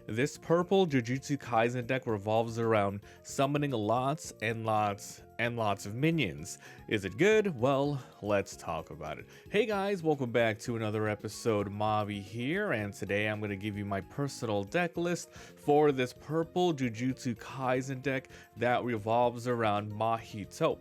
This purple Jujutsu Kaisen deck revolves around summoning lots and lots and lots of minions. Is it good? Well, let's talk about it. Hey guys, welcome back to another episode. Mavi here, and today I'm going to give you my personal deck list for this purple Jujutsu Kaisen deck that revolves around Mahito.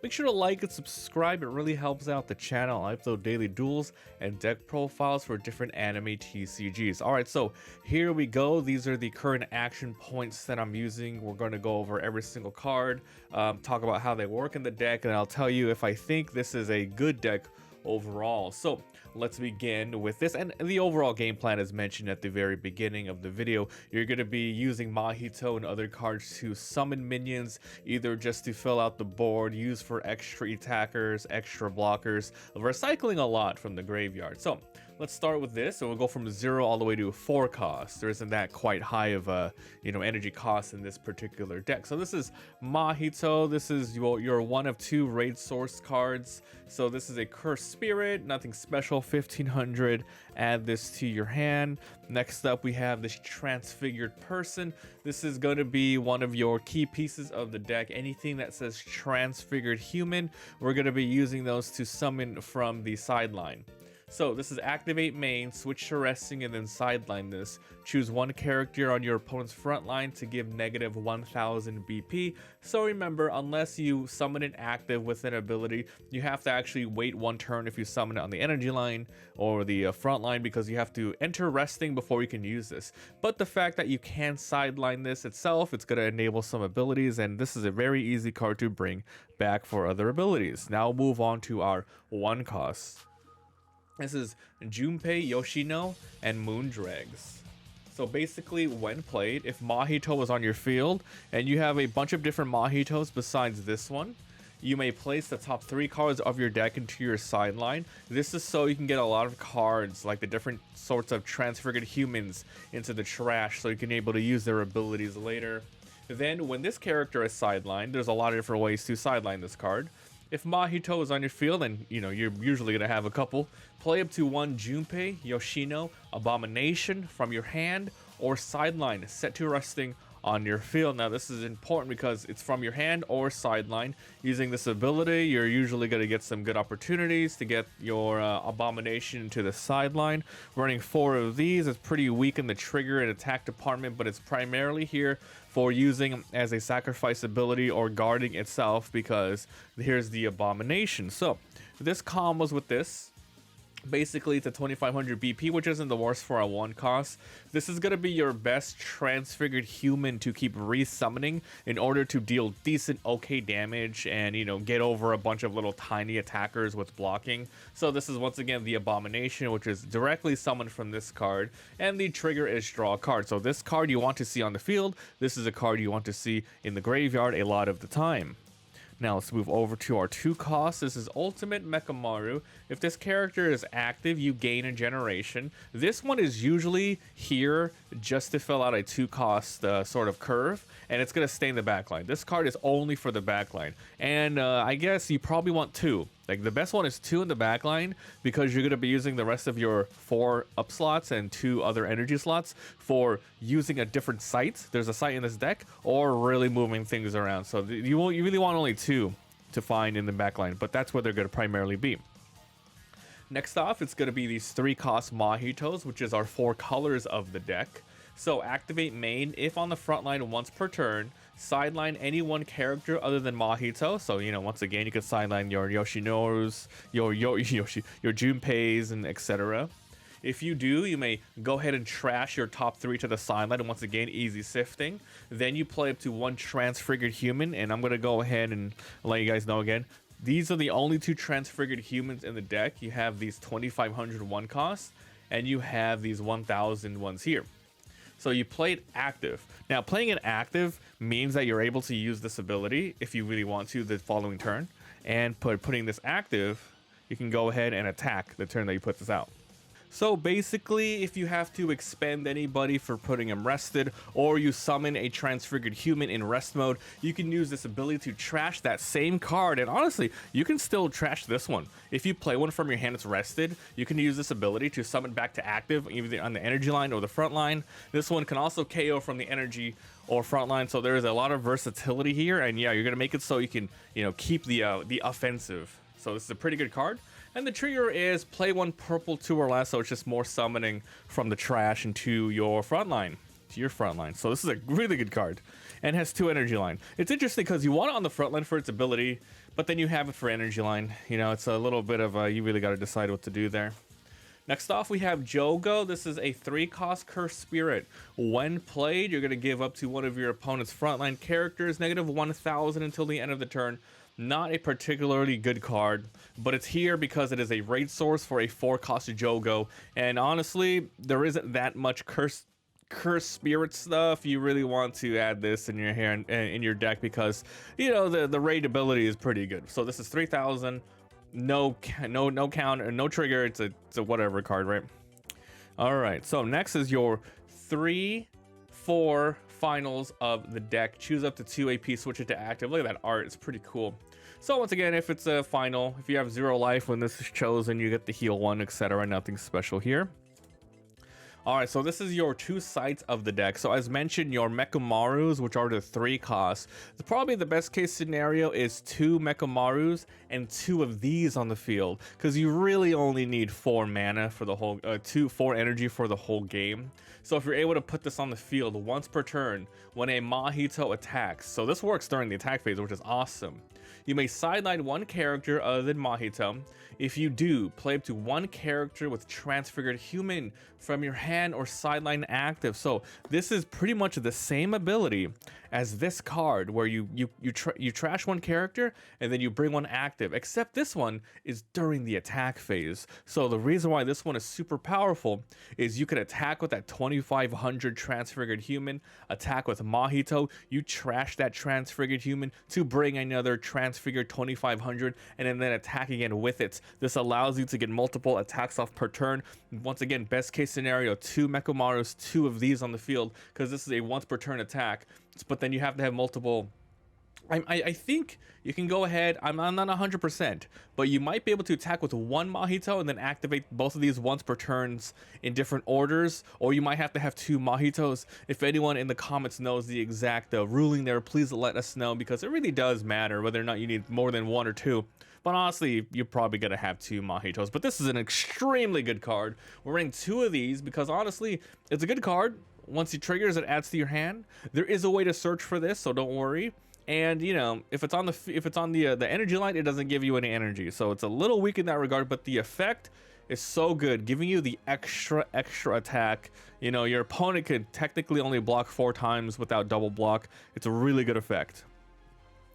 Make sure to like and subscribe, it really helps out the channel. I upload daily duels and deck profiles for different anime TCGs. Alright, so here we go. These are the current action points that I'm using. We're going to go over every single card, talk about how they work in the deck, and I'll tell you if I think this is a good deck overall. So let's begin with this, and the overall game plan is mentioned at the very beginning of the video. You're going to be using Mahito and other cards to summon minions, either just to fill out the board, use for extra attackers, extra blockers, recycling a lot from the graveyard. So let's start with this, and we'll go from 0 all the way to 4 cost. There isn't that quite high of a energy cost in this particular deck. So this is Mahito. This is your one of 2 raid source cards. So this is a Cursed Spirit, nothing special, 1500. Add this to your hand. Next up, we have this Transfigured person. This is going to be one of your key pieces of the deck. Anything that says Transfigured human, we're going to be using those to summon from the sideline. So this is activate main, switch to resting, and then sideline this. Choose one character on your opponent's front line to give negative 1000 BP. So remember, unless you summon an active with an ability, you have to actually wait 1 turn if you summon it on the energy line or the front line, because you have to enter resting before you can use this. But the fact that you can sideline this itself, it's going to enable some abilities, and this is a very easy card to bring back for other abilities. Now we'll move on to our 1 cost. This is Junpei, Yoshino, and Moondregs. So basically, when played, if Mahito was on your field and you have a bunch of different Mahitos besides this one, you may place the top 3 cards of your deck into your sideline. This is so you can get a lot of cards, like the different sorts of Transfigured humans, into the trash, so you can be able to use their abilities later. Then, when this character is sidelined, there's a lot of different ways to sideline this card. If Mahito is on your field, and you're usually going to have a couple, play up to 1 Junpei, Yoshino, Abomination from your hand, or sideline, set to resting on your field. Now this is important because it's from your hand or sideline. Using this ability, you're usually going to get some good opportunities to get your Abomination to the sideline. Running 4 of these is pretty weak in the trigger and attack department, but it's primarily here for using as a sacrifice ability or guarding itself, because here's the Abomination. So this combos with this. Basically, it's a 2500 BP, which isn't the worst for a 1 cost. This is going to be your best Transfigured human to keep resummoning in order to deal decent okay damage and, get over a bunch of little tiny attackers with blocking. So this is once again the Abomination, which is directly summoned from this card, and the trigger is draw a card. So this card you want to see on the field, this is a card you want to see in the graveyard a lot of the time. Now let's move over to our 2 costs. This is Ultimate Mechamaru. If this character is active, you gain a generation. This one is usually here just to fill out a 2 cost sort of curve, and it's going to stay in the backline. This card is only for the backline, and I guess you probably want 2. Like, the best one is 2 in the backline, because you're going to be using the rest of your 4 up slots and 2 other energy slots for using a different site. There's a site in this deck, or really moving things around. So you really want only 2 to find in the backline, but that's where they're going to primarily be. Next off, it's going to be these 3 cost Mahitos, which is our 4 colors of the deck. So activate main if on the front line once per turn. Sideline any 1 character other than Mahito. So once again, you can sideline your Yoshinorus, your Junpeis, and etc. If you do, you may go ahead and trash your top 3 to the sideline, and once again, easy sifting. Then you play up to 1 Transfigured human, and I'm going to go ahead and let you guys know again. These are the only 2 Transfigured humans in the deck. You have these 2500 1 costs, and you have these 1000 ones here. So you play it active. Now, playing it active means that you're able to use this ability if you really want to the following turn. And putting this active, you can go ahead and attack the turn that you put this out. So basically, if you have to expend anybody for putting him rested, or you summon a transfigured human in rest mode, you can use this ability to trash that same card. And honestly, you can still trash this one. If you play one from your hand that's rested, you can use this ability to summon back to active, either on the energy line or the front line. This one can also KO from the energy or front line, so there is a lot of versatility here. And yeah, you're gonna make it so you can, you know, keep the offensive. So this is a pretty good card. And the trigger is play one purple 2 or less, so it's just more summoning from the trash into your front line. So this is a really good card. And has 2 energy line. It's interesting because you want it on the front line for its ability, but then you have it for energy line. You know, it's a little bit of you really got to decide what to do there. Next off, we have Yugioh. This is a 3-cost Cursed Spirit. When played, you're going to give up to one of your opponent's frontline characters -1,000 until the end of the turn. Not a particularly good card, but it's here because it is a raid source for a 4-cost Yugioh. And honestly, there isn't that much cursed spirit stuff. You really want to add this in your hand, in your deck, because you know the raid ability is pretty good. So this is 3,000, no counter, no trigger. It's a whatever card, right? All right. So next is your 3/4 finals of the deck. Choose up to 2 AP, switch it to active. Look at that art, it's pretty cool. So once again, if it's a final, if you have 0 life when this is chosen, you get the heal 1, etc. Nothing special here. All right, so this is your 2 sides of the deck. So as mentioned, your Mekamarus, which are the 3 costs. Probably the best case scenario is 2 Mekamarus and 2 of these on the field, because you really only need 4 mana for the whole, 4 energy for the whole game. So if you're able to put this on the field once per turn when a Mahito attacks, so this works during the attack phase, which is awesome. You may sideline 1 character other than Mahito. If you do, play up to 1 character with Transfigured Human from your hand or sideline active. So this is pretty much the same ability as this card, where you trash 1 character and then you bring 1 active, except this one is during the attack phase. So the reason why this one is super powerful is you can attack with that 2,500 Transfigured Human, attack with Mahito, you trash that Transfigured Human to bring another Transfigured 2,500 and then attack again with it. This allows you to get multiple attacks off per turn. Once again, best case scenario, 2 Mekamarus, 2 of these on the field, because this is a once per turn attack. But then you have to have multiple. I think you can go ahead, I'm not 100%, but you might be able to attack with 1 Mahito and then activate both of these once per turns in different orders, or you might have to have 2 Mahitos. If anyone in the comments knows the exact ruling there, please let us know, because it really does matter whether or not you need more than 1 or 2. But honestly, you're probably going to have 2 Mahitos. But this is an extremely good card. We're running 2 of these because honestly, it's a good card. Once it triggers, it adds to your hand. There is a way to search for this, so don't worry. And you know, if it's on the energy line, it doesn't give you any energy, so it's a little weak in that regard. But the effect is so good, giving you the extra attack. You know, your opponent could technically only block 4 times without double block. It's a really good effect.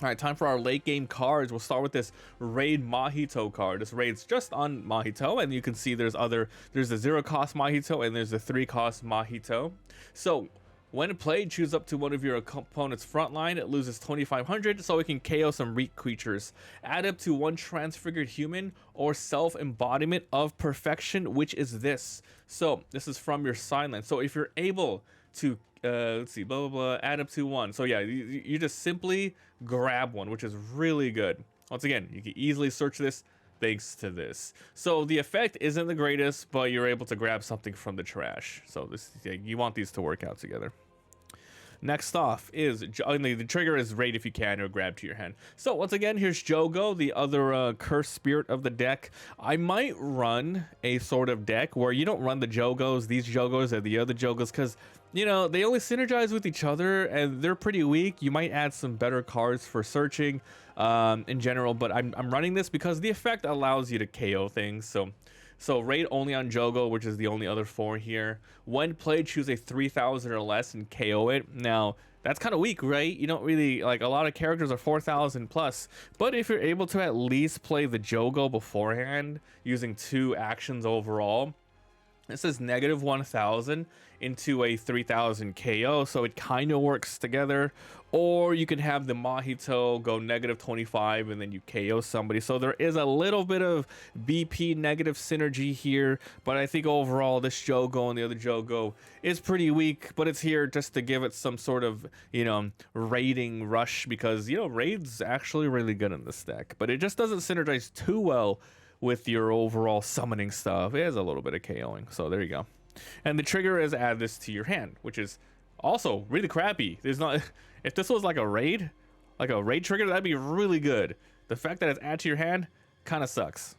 All right, time for our late game cards. We'll start with this Raid Mahito card. This raid's just on Mahito, and you can see there's the 0-cost Mahito and there's the 3-cost Mahito. So when played, choose up to one of your opponent's front line. It loses 2,500, so it can KO some weak creatures. Add up to 1 Transfigured Human or Self-Embodiment of Perfection, which is this. So this is from your sideline. So if you're able to let's see, blah blah blah, add up to 1. So yeah, you just simply grab 1, which is really good. Once again, you can easily search this thanks to this. So the effect isn't the greatest, but you're able to grab something from the trash. So this, yeah, you want these to work out together. Next off is, the trigger is raid if you can, or grab to your hand. So once again, here's Yugioh, the other cursed spirit of the deck. I might run a sort of deck where you don't run the Yugiohs, these Yugiohs, or the other Yugiohs, because you know, they only synergize with each other and they're pretty weak. You might add some better cards for searching in general, but I'm running this because the effect allows you to KO things. So raid only on Yugioh, which is the only other 4 here. When played, choose a 3,000 or less and KO it. Now, that's kind of weak, right? You don't really, like, a lot of characters are 4,000 plus. But if you're able to at least play the Yugioh beforehand, using 2 actions overall, this is -1,000. into a 3000 KO, so it kind of works together. Or you can have the Mahito go -25 and then you KO somebody. So there is a little bit of BP negative synergy here, but I think overall this Jogo and the other Jogo is pretty weak, but it's here just to give it some sort of, you know, raiding rush, because, you know, raid's actually really good in this deck, but it just doesn't synergize too well with your overall summoning stuff. It has a little bit of KOing, so there you go. And the trigger is add this to your hand, which is also really crappy. There's not, if this was like a raid trigger, that'd be really good. The fact that it's add to your hand kind of sucks.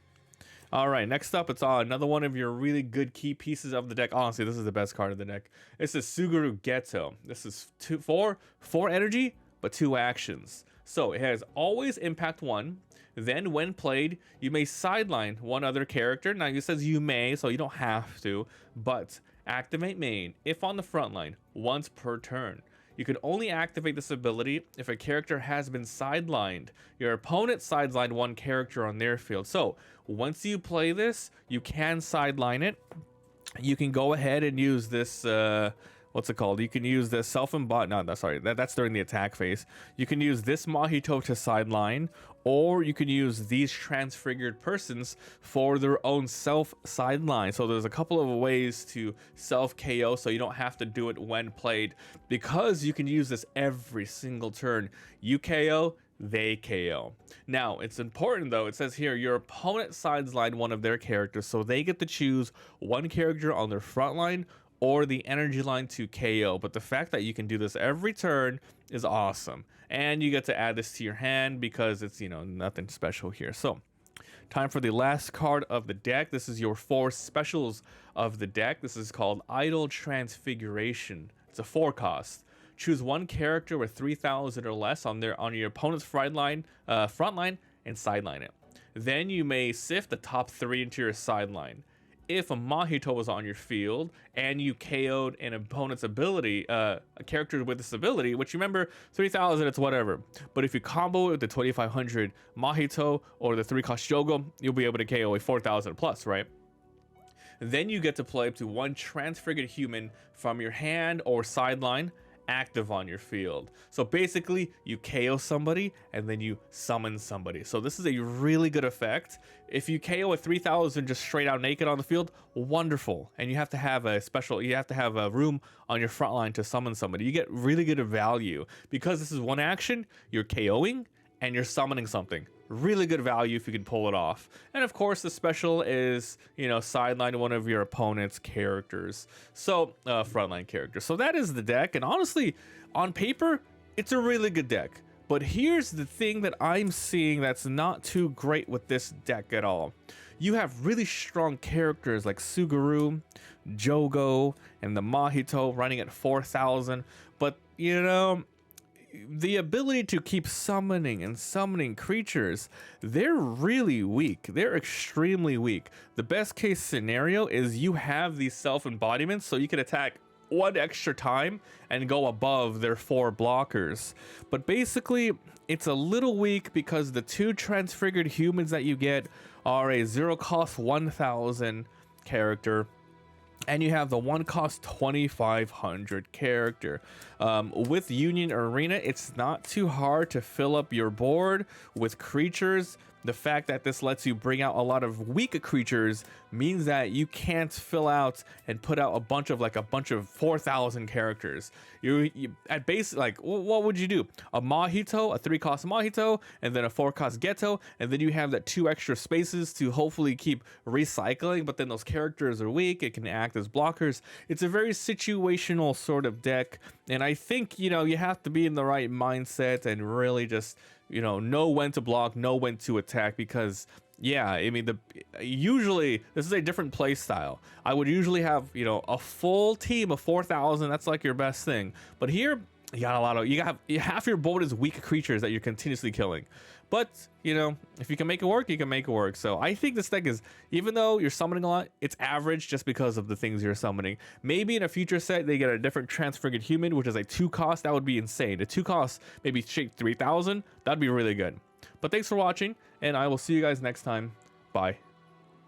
All right, next up, it's another one of your really good key pieces of the deck. Honestly, this is the best card of the deck. It's the Suguru Geto. This is four energy, but 2 actions. So it has always impact 1. Then when played, you may sideline one other character. Now it says you may, so you don't have to, but activate main if on the front line once per turn. You can only activate this ability if a character has been sidelined. Your opponent sidelined one character on their field. So once you play this, you can sideline it. You can go ahead and use this, what's it called? You can use the self-embodied, no, sorry, that's during the attack phase. You can use this Mahito to sideline, or you can use these transfigured persons for their own self-sideline. So there's a couple of ways to self-KO, so you don't have to do it when played, because you can use this every single turn. You KO, they KO. Now, it's important though, it says here, your opponent sidelined one of their characters, so they get to choose one character on their front line or the energy line to KO. But the fact that you can do this every turn is awesome. And you get to add this to your hand because it's, you know, nothing special here. So time for the last card of the deck. This is your 4 specials of the deck. This is called Idol Transfiguration. It's a 4 cost. Choose one character with 3,000 or less on your opponent's front line and sideline it. Then you may sift the top 3 into your sideline. If a Mahito was on your field and you KO'd an opponent's ability, a character with this ability, which, remember, 3,000, it's whatever. But if you combo it with the 2,500 Mahito or the 3-cost Jogo, you'll be able to KO a 4,000 plus, right? Then you get to play up to 1 transfigured human from your hand or sideline active on your field. So basically you KO somebody and then you summon somebody. So this is a really good effect. If you KO a 3,000 just straight out naked on the field, wonderful. And you have to have a room on your front line to summon somebody. You get really good value because this is one action. You're KOing and you're summoning something. Really good value if you can pull it off. And of course, the special is, you know, sideline one of your opponent's characters. So, frontline characters. So that is the deck. And honestly, on paper, it's a really good deck. But here's the thing that I'm seeing that's not too great with this deck at all. You have really strong characters like Suguru, Jogo, and the Mahito running at 4,000. But, you know, the ability to keep summoning creatures, they're really weak. They're extremely weak. The best case scenario is you have these self-embodiments so you can attack 1 extra time and go above their 4 blockers. But basically, it's a little weak because the 2 transfigured humans that you get are a 0-cost 1,000 character, and you have the 1-cost 2,500 character. With Union Arena, it's not too hard to fill up your board with creatures. The fact that this lets you bring out a lot of weak creatures means that you can't fill out and put out a bunch of 4,000 characters. You at base, like, what would you do? A Mahito, a 3-cost Mahito, and then a 4-cost Geto, and then you have that 2 extra spaces to hopefully keep recycling, but then those characters are weak. It can act as blockers. It's a very situational sort of deck, and I think, you know, you have to be in the right mindset and really just, you know when to block, know when to attack, because yeah, I mean, usually this is a different play style. I would usually have, you know, a full team of 4,000. That's like your best thing. But here, you got a lot of, half your board is weak creatures that you're continuously killing. But, you know, if you can make it work, you can make it work. So I think this deck is, even though you're summoning a lot, it's average just because of the things you're summoning. Maybe in a future set, they get a different Transfigured Human, which is a 2-cost. That would be insane. A 2-cost, maybe straight 3,000. That'd be really good. But thanks for watching, and I will see you guys next time. Bye.